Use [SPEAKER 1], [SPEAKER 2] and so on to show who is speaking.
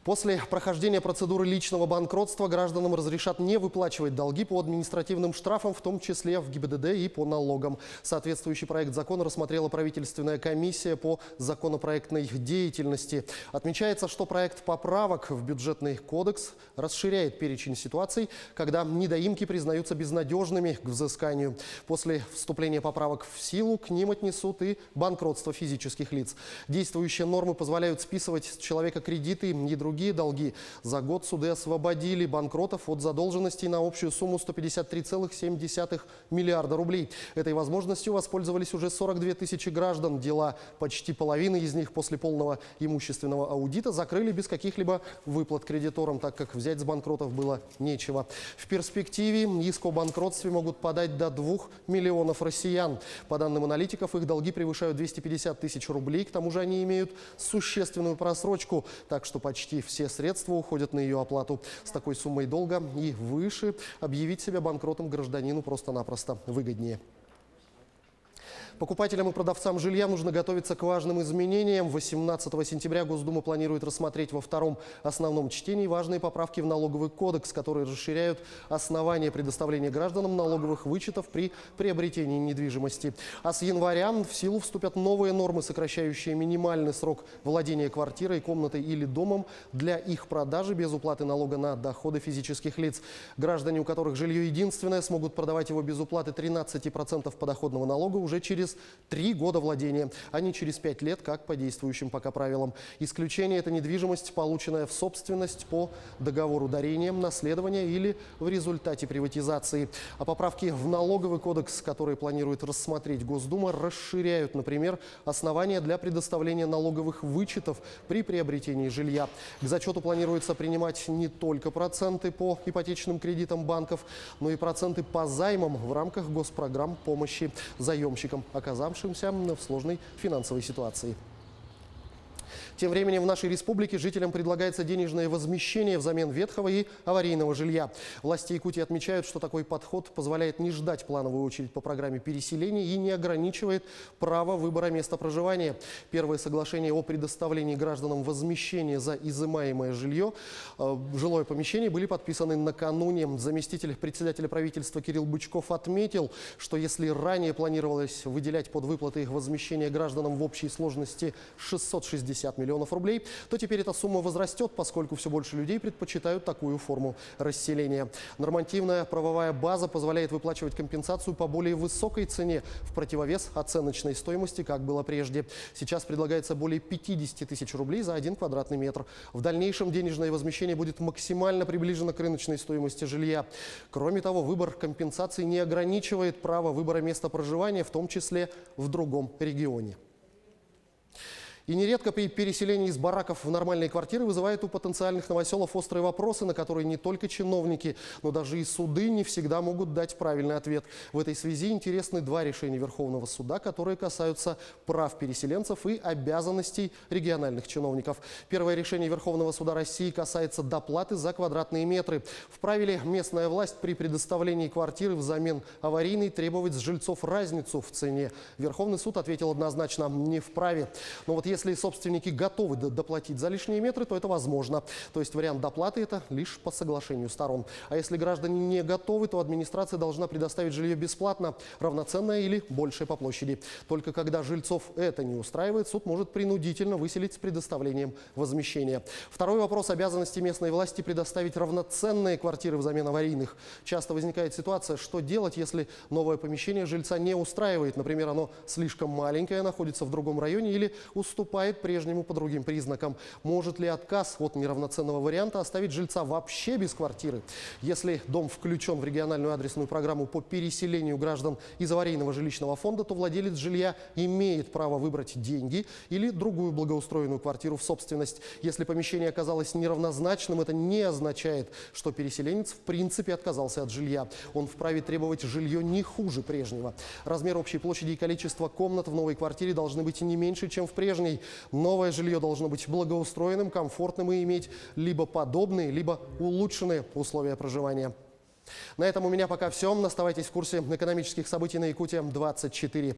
[SPEAKER 1] После прохождения процедуры личного банкротства гражданам разрешат не выплачивать долги по административным штрафам, в том числе в ГИБДД и по налогам. Соответствующий проект закона рассмотрела правительственная комиссия по законопроектной деятельности. Отмечается, что проект поправок в бюджетный кодекс расширяет перечень ситуаций, когда недоимки признаются безнадежными к взысканию. После вступления поправок в силу к ним отнесут и банкротство физических лиц. Действующие нормы позволяют списывать с человека кредиты и другие долги. За год суды освободили банкротов от задолженностей на общую сумму 153,7 миллиарда рублей. Этой возможностью воспользовались уже 42 тысячи граждан. Дела почти половины из них после полного имущественного аудита закрыли без каких-либо выплат кредиторам, так как взять с банкротов было нечего. В перспективе иск о банкротстве могут подать до 2 миллионов россиян. По данным аналитиков, их долги превышают 250 тысяч рублей. К тому же они имеют существенную просрочку, так что почти все средства уходят на ее оплату. С такой суммой долга и выше объявить себя банкротом гражданину просто-напросто выгоднее. Покупателям и продавцам жилья нужно готовиться к важным изменениям. 18 сентября Госдума планирует рассмотреть во втором основном чтении важные поправки в налоговый кодекс, которые расширяют основания предоставления гражданам налоговых вычетов при приобретении недвижимости. А с января в силу вступят новые нормы, сокращающие минимальный срок владения квартирой, комнатой или домом для их продажи без уплаты налога на доходы физических лиц. Граждане, у которых жилье единственное, смогут продавать его без уплаты 13% подоходного налога уже через 3 года владения, а не через 5 лет, как по действующим пока правилам. Исключение – это недвижимость, полученная в собственность по договору дарения, наследования или в результате приватизации. А поправки в налоговый кодекс, которые планирует рассмотреть Госдума, расширяют, например, основания для предоставления налоговых вычетов при приобретении жилья. К зачету планируется принимать не только проценты по ипотечным кредитам банков, но и проценты по займам в рамках госпрограмм помощи заемщикам, оказавшимся в сложной финансовой ситуации. Тем временем в нашей республике жителям предлагается денежное возмещение взамен ветхого и аварийного жилья. Власти Якутии отмечают, что такой подход позволяет не ждать плановую очередь по программе переселения и не ограничивает право выбора места проживания. Первые соглашения о предоставлении гражданам возмещения за изымаемое жилье, жилое помещение были подписаны накануне. Заместитель председателя правительства Кирилл Бычков отметил, что если ранее планировалось выделять под выплаты их возмещения гражданам в общей сложности 660 миллионов рублей, то теперь эта сумма возрастет, поскольку все больше людей предпочитают такую форму расселения. Нормативная правовая база позволяет выплачивать компенсацию по более высокой цене в противовес оценочной стоимости, как было прежде. Сейчас предлагается более 50 тысяч рублей за 1 квадратный метр. В дальнейшем денежное возмещение будет максимально приближено к рыночной стоимости жилья. Кроме того, выбор компенсации не ограничивает право выбора места проживания, в том числе в другом регионе. И нередко при переселении из бараков в нормальные квартиры вызывает у потенциальных новоселов острые вопросы, на которые не только чиновники, но даже и суды не всегда могут дать правильный ответ. В этой связи интересны 2 решения Верховного суда, которые касаются прав переселенцев и обязанностей региональных чиновников. Первое решение Верховного суда России касается доплаты за квадратные метры. Вправе ли местная власть при предоставлении квартиры взамен аварийной требовать с жильцов разницу в цене? Верховный суд ответил однозначно: не вправе. Но вот если собственники готовы доплатить за лишние метры, то это возможно. То есть вариант доплаты – это лишь по соглашению сторон. А если граждане не готовы, то администрация должна предоставить жилье бесплатно, равноценное или большее по площади. Только когда жильцов это не устраивает, суд может принудительно выселить с предоставлением возмещения. Второй вопрос – обязанности местной власти предоставить равноценные квартиры взамен аварийных. Часто возникает ситуация, что делать, если новое помещение жильца не устраивает. Например, оно слишком маленькое, находится в другом районе или уступает прежнему по другим признакам. Может ли отказ от неравноценного варианта оставить жильца вообще без квартиры? Если дом включен в региональную адресную программу по переселению граждан из аварийного жилищного фонда, то владелец жилья имеет право выбрать деньги или другую благоустроенную квартиру в собственность. Если помещение оказалось неравнозначным, это не означает, что переселенец в принципе отказался от жилья. Он вправе требовать жилье не хуже прежнего. Размер общей площади и количество комнат в новой квартире должны быть не меньше, чем в прежней. Новое жилье должно быть благоустроенным, комфортным и иметь либо подобные, либо улучшенные условия проживания. На этом у меня пока все. Оставайтесь в курсе экономических событий на Якутия 24.